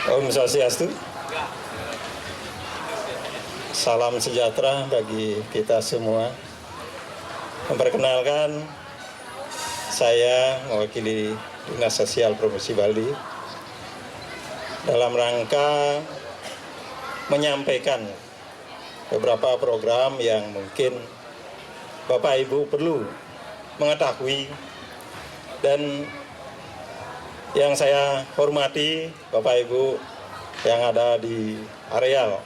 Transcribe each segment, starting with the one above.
Om Swastiastu. Salam sejahtera bagi kita semua. Memperkenalkan, saya mewakili Dinas Sosial Provinsi Bali dalam rangka menyampaikan beberapa program yang mungkin Bapak Ibu perlu mengetahui, dan yang saya hormati Bapak Ibu yang ada di areal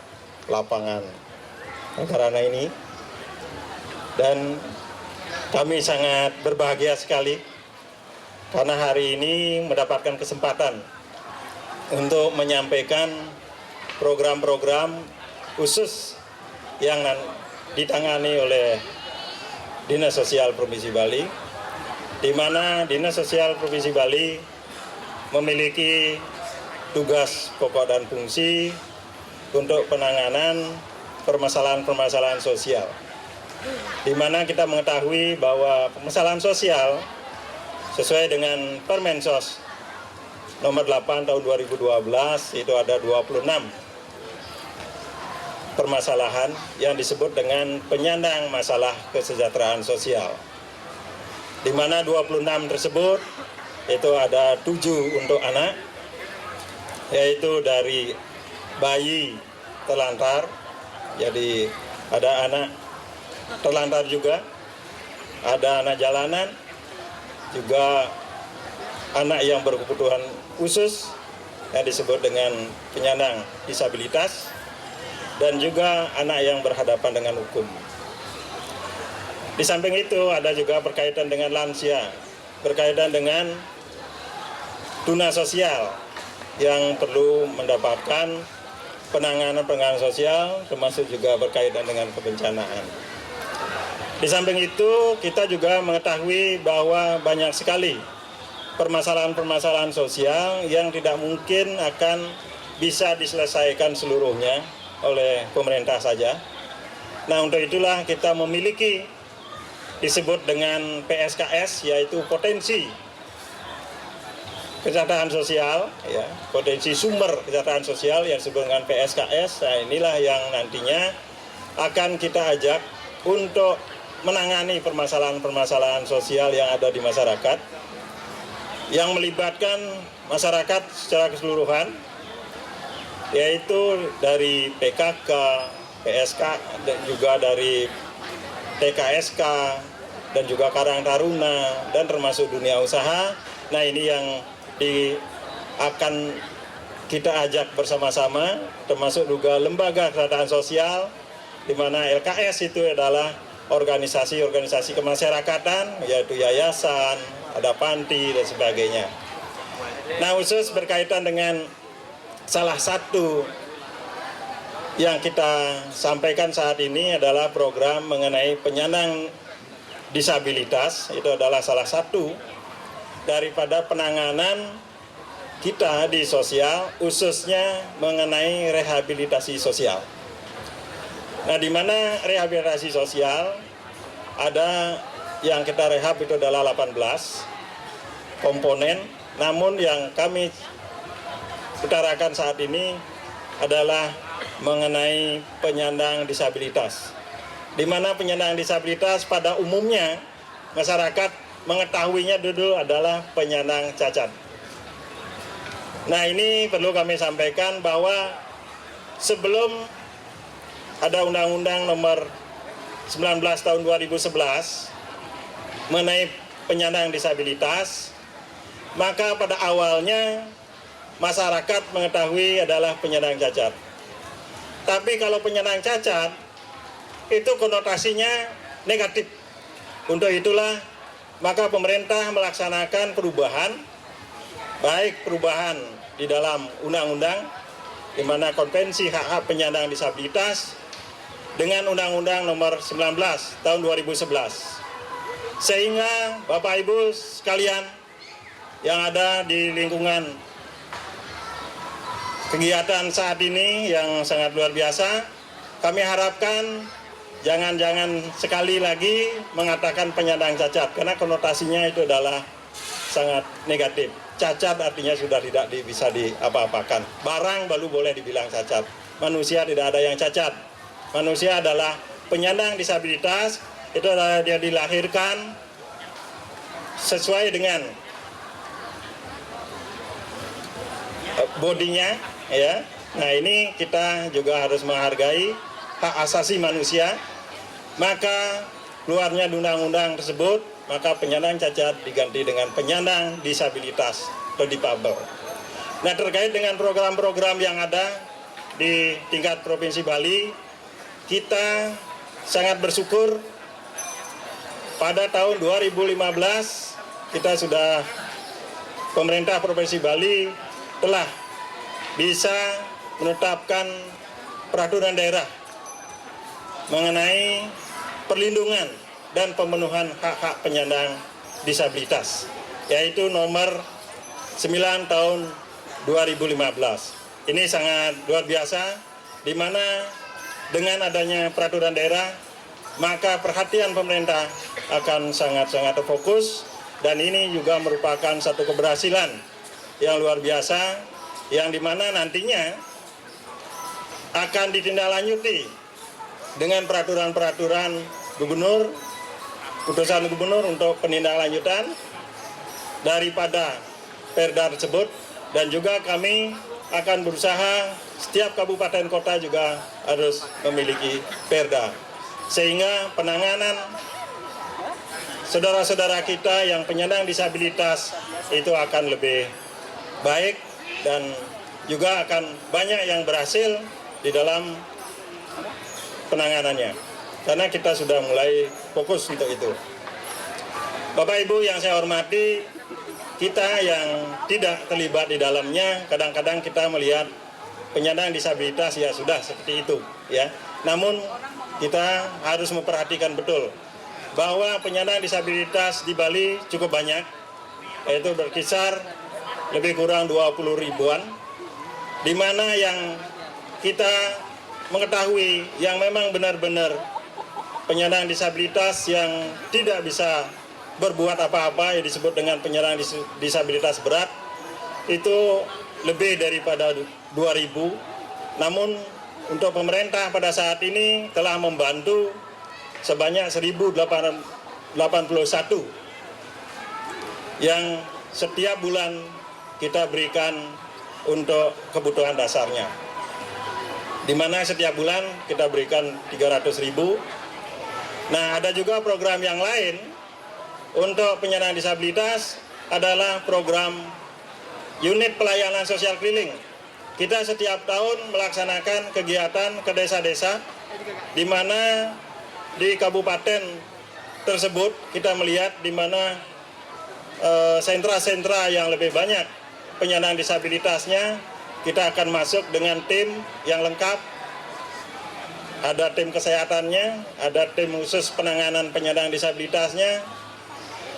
lapangan Karana ini, dan kami sangat berbahagia sekali karena hari ini mendapatkan kesempatan untuk menyampaikan program-program khusus yang ditangani oleh Dinas Sosial Provinsi Bali, di mana Dinas Sosial Provinsi Bali memiliki tugas pokok dan fungsi untuk penanganan permasalahan-permasalahan sosial, di mana kita mengetahui bahwa permasalahan sosial sesuai dengan Permensos nomor 8 tahun 2012 itu ada 26 permasalahan yang disebut dengan penyandang masalah kesejahteraan sosial, di mana 26 tersebut itu ada 7 untuk anak, yaitu dari bayi terlantar, jadi ada anak terlantar juga, ada anak jalanan, juga anak yang berkebutuhan khusus yang disebut dengan penyandang disabilitas, dan juga anak yang berhadapan dengan hukum. Di samping itu ada juga berkaitan dengan lansia, berkaitan dengan tuna sosial yang perlu mendapatkan penanganan sosial, termasuk juga berkaitan dengan kebencanaan. Di samping itu kita juga mengetahui bahwa banyak sekali permasalahan-permasalahan sosial yang tidak mungkin akan bisa diselesaikan seluruhnya oleh pemerintah saja. Nah, untuk itulah kita memiliki disebut dengan PSKS, yaitu potensi kesejahteraan sosial, ya, potensi sumber kesejahteraan sosial yang disebut dengan PSKS. Nah, inilah yang nantinya akan kita ajak untuk menangani permasalahan-permasalahan sosial yang ada di masyarakat, yang melibatkan masyarakat secara keseluruhan, yaitu dari PKK, PSK, dan juga dari TKSK, dan juga Karang Taruna, dan termasuk dunia usaha. Nah, ini yang akan kita ajak bersama-sama, termasuk juga lembaga kesejahteraan sosial, di mana LKS itu adalah organisasi-organisasi kemasyarakatan, yaitu yayasan, ada panti, dan sebagainya. Nah, khusus berkaitan dengan salah satu yang kita sampaikan saat ini adalah program mengenai penyandang disabilitas. Itu adalah salah satu daripada penanganan kita di sosial, khususnya mengenai rehabilitasi sosial. Nah, di mana rehabilitasi sosial ada yang kita rehab itu adalah 18 komponen, namun yang kami utarakan saat ini adalah mengenai penyandang disabilitas, di mana penyandang disabilitas pada umumnya masyarakat mengetahuinya dulu adalah penyandang cacat. Nah, ini perlu kami sampaikan bahwa sebelum ada Undang-Undang nomor 19 tahun 2011 mengenai penyandang disabilitas, maka pada awalnya masyarakat mengetahui adalah penyandang cacat. Tapi kalau penyandang cacat itu konotasinya negatif. Untuk itulah maka pemerintah melaksanakan perubahan, baik perubahan di dalam undang-undang, di mana konvensi hak-hak penyandang disabilitas, dengan Undang-Undang nomor 19 tahun 2011. Sehingga Bapak Ibu sekalian yang ada di lingkungan kegiatan saat ini yang sangat luar biasa, kami harapkan jangan sekali lagi mengatakan penyandang cacat, karena konotasinya itu adalah sangat negatif. cacat artinya sudah tidak bisa diapa-apakan. Barang baru boleh dibilang cacat. Manusia tidak ada yang cacat. Manusia adalah penyandang disabilitas, itu adalah dia dilahirkan sesuai dengan bodinya, ya. Nah, ini kita juga harus menghargai hak asasi manusia. Maka keluarnya undang-undang tersebut, maka penyandang cacat diganti dengan penyandang disabilitas atau difabel. Nah, terkait dengan program-program yang ada di tingkat Provinsi Bali, kita sangat bersyukur pada tahun 2015 kita sudah, pemerintah Provinsi Bali telah bisa menetapkan peraturan daerah mengenai perlindungan dan pemenuhan hak-hak penyandang disabilitas, yaitu nomor 9 tahun 2015. Ini sangat luar biasa, di mana dengan adanya peraturan daerah, maka perhatian pemerintah akan sangat-sangat terfokus, dan ini juga merupakan satu keberhasilan yang luar biasa, yang dimana nantinya akan ditindaklanjuti dengan peraturan-peraturan gubernur, putusan gubernur untuk penindaklanjutan daripada perda tersebut. Dan juga kami akan berusaha setiap kabupaten kota juga harus memiliki perda, sehingga penanganan saudara-saudara kita yang penyandang disabilitas itu akan lebih baik, dan juga akan banyak yang berhasil di dalam penanganannya, karena kita sudah mulai fokus untuk itu. Bapak Ibu yang saya hormati, kita yang tidak terlibat di dalamnya, kadang-kadang kita melihat penyandang disabilitas ya sudah seperti itu, ya. Namun kita harus memperhatikan betul bahwa penyandang disabilitas di Bali cukup banyak, yaitu berkisar lebih kurang 20 ribuan, di mana yang kita mengetahui yang memang benar-benar penyandang disabilitas yang tidak bisa berbuat apa-apa, yang disebut dengan penyandang disabilitas berat, itu lebih daripada 2.000. Namun untuk pemerintah pada saat ini telah membantu sebanyak 1.081 yang setiap bulan kita berikan untuk kebutuhan dasarnya, di mana setiap bulan kita berikan 300.000. Nah, ada juga program yang lain untuk penyandang disabilitas, adalah program unit pelayanan sosial keliling. Kita setiap tahun melaksanakan kegiatan ke desa-desa, di mana di kabupaten tersebut kita melihat di mana sentra-sentra yang lebih banyak penyandang disabilitasnya, kita akan masuk dengan tim yang lengkap. Ada tim kesehatannya, ada tim khusus penanganan penyandang disabilitasnya,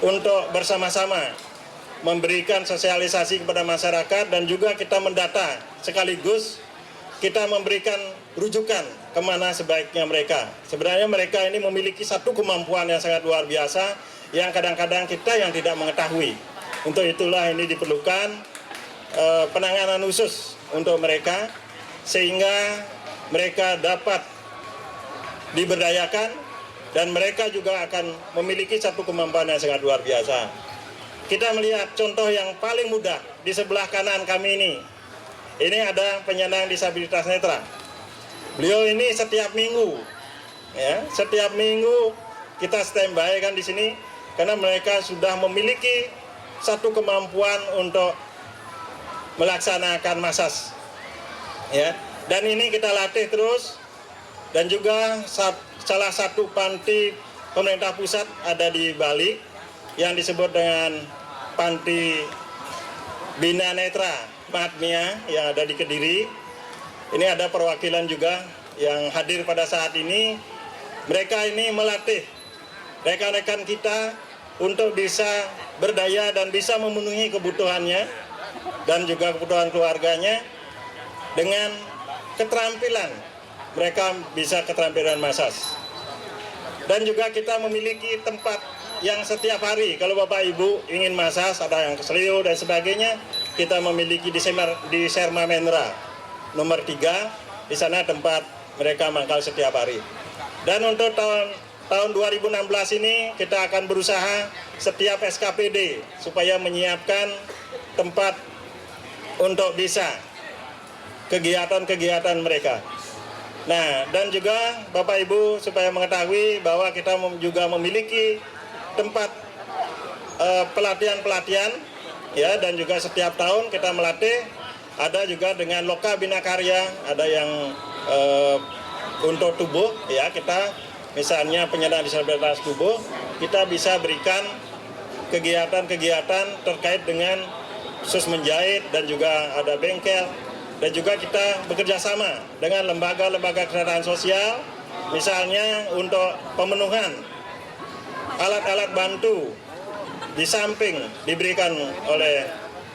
untuk bersama-sama memberikan sosialisasi kepada masyarakat, dan juga kita mendata sekaligus kita memberikan rujukan kemana sebaiknya mereka. Sebenarnya mereka ini memiliki satu kemampuan yang sangat luar biasa yang kadang-kadang kita yang tidak mengetahui. Untuk itulah ini diperlukan penanganan khusus untuk mereka, sehingga mereka dapat diberdayakan, dan mereka juga akan memiliki satu kemampuan yang sangat luar biasa. Kita melihat contoh yang paling mudah di sebelah kanan kami ini. Ini ada penyandang disabilitas netra. Beliau ini setiap minggu, ya, setiap minggu kita standby kan di sini, karena mereka sudah memiliki satu kemampuan untuk melaksanakan masas, ya. Dan ini kita latih terus, dan juga salah satu panti pemerintah pusat ada di Bali yang disebut dengan Panti Bina Netra Mahatmia yang ada di Kediri. Ini ada perwakilan juga yang hadir pada saat ini. Mereka ini melatih rekan-rekan kita untuk bisa berdaya dan bisa memenuhi kebutuhannya dan juga kebutuhan keluarganya dengan keterampilan. Mereka bisa keterampilan masas. Dan juga kita memiliki tempat yang setiap hari kalau Bapak Ibu ingin massage, ada yang keselio dan sebagainya, kita memiliki di Serma Menra nomor 3, di sana tempat mereka mangkal setiap hari. Dan untuk tahun 2016 ini kita akan berusaha setiap SKPD supaya menyiapkan tempat untuk bisa kegiatan-kegiatan mereka. Nah, dan juga Bapak Ibu supaya mengetahui bahwa kita juga memiliki tempat pelatihan-pelatihan ya, dan juga setiap tahun kita melatih, ada juga dengan Loka Bina Karya, ada yang untuk tubuh ya, kita misalnya penyandang disabilitas tubuh, kita bisa berikan kegiatan-kegiatan terkait dengan khusus menjahit, dan juga ada bengkel, dan juga kita bekerja sama dengan lembaga-lembaga kesehatan sosial, misalnya untuk pemenuhan alat-alat bantu di samping diberikan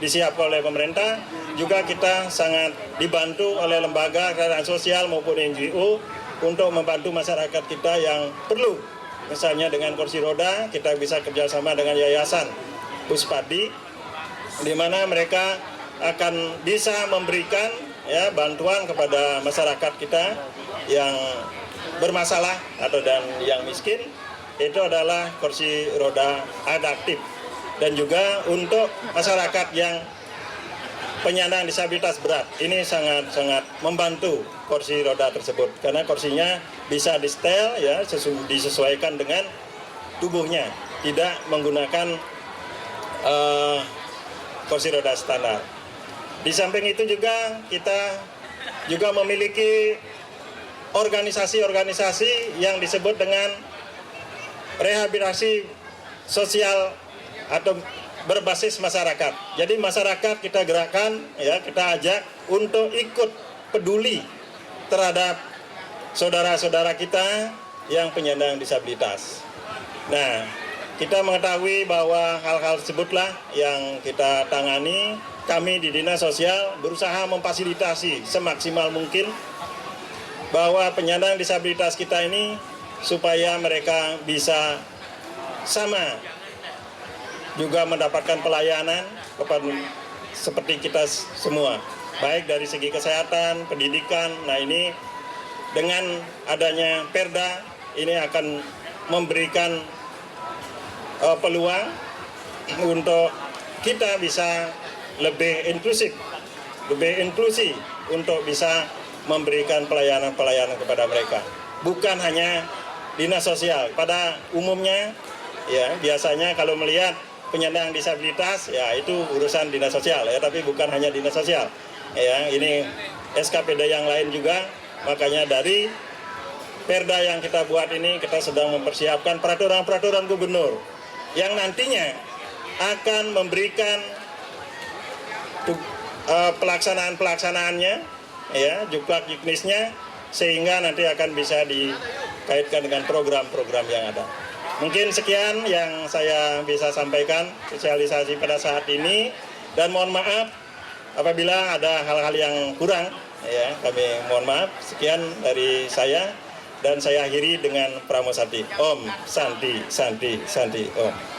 disiapkan oleh pemerintah, juga kita sangat dibantu oleh lembaga kesehatan sosial maupun NGO untuk membantu masyarakat kita yang perlu. Misalnya dengan kursi roda, kita bisa kerjasama dengan Yayasan Puspadi, di mana mereka akan bisa memberikan ya bantuan kepada masyarakat kita yang bermasalah atau dan yang miskin. Itu adalah kursi roda adaptif. Dan juga untuk masyarakat yang penyandang disabilitas berat, ini sangat membantu kursi roda tersebut, karena kursinya bisa di setel ya, disesuaikan dengan tubuhnya, tidak menggunakan kursi roda standar. Di samping itu juga kita juga memiliki organisasi-organisasi yang disebut dengan rehabilitasi sosial atau berbasis masyarakat. Jadi masyarakat kita gerakkan ya, kita ajak untuk ikut peduli terhadap saudara-saudara kita yang penyandang disabilitas. Nah, kita mengetahui bahwa hal-hal tersebutlah yang kita tangani. Kami di Dinas Sosial berusaha memfasilitasi semaksimal mungkin bahwa penyandang disabilitas kita ini supaya mereka bisa sama juga mendapatkan pelayanan kepada seperti kita semua, baik dari segi kesehatan, pendidikan. Nah, ini dengan adanya Perda ini akan memberikan peluang untuk kita bisa lebih inklusif, lebih inklusi untuk bisa memberikan pelayanan-pelayanan kepada mereka. Bukan hanya Dinas Sosial, pada umumnya ya biasanya kalau melihat penyandang disabilitas ya itu urusan Dinas Sosial ya, tapi bukan hanya Dinas Sosial. Ya, ini SKPD yang lain juga. Makanya dari Perda yang kita buat ini kita sedang mempersiapkan peraturan-peraturan gubernur yang nantinya akan memberikan pelaksanaan-pelaksanaannya ya, juklak juknisnya, sehingga nanti akan bisa dikaitkan dengan program-program yang ada. Mungkin sekian yang saya bisa sampaikan sosialisasi pada saat ini, dan mohon maaf apabila ada hal-hal yang kurang ya, kami mohon maaf. Sekian dari saya, dan saya akhiri dengan Pramosati. Om Santi Santi Santi Om.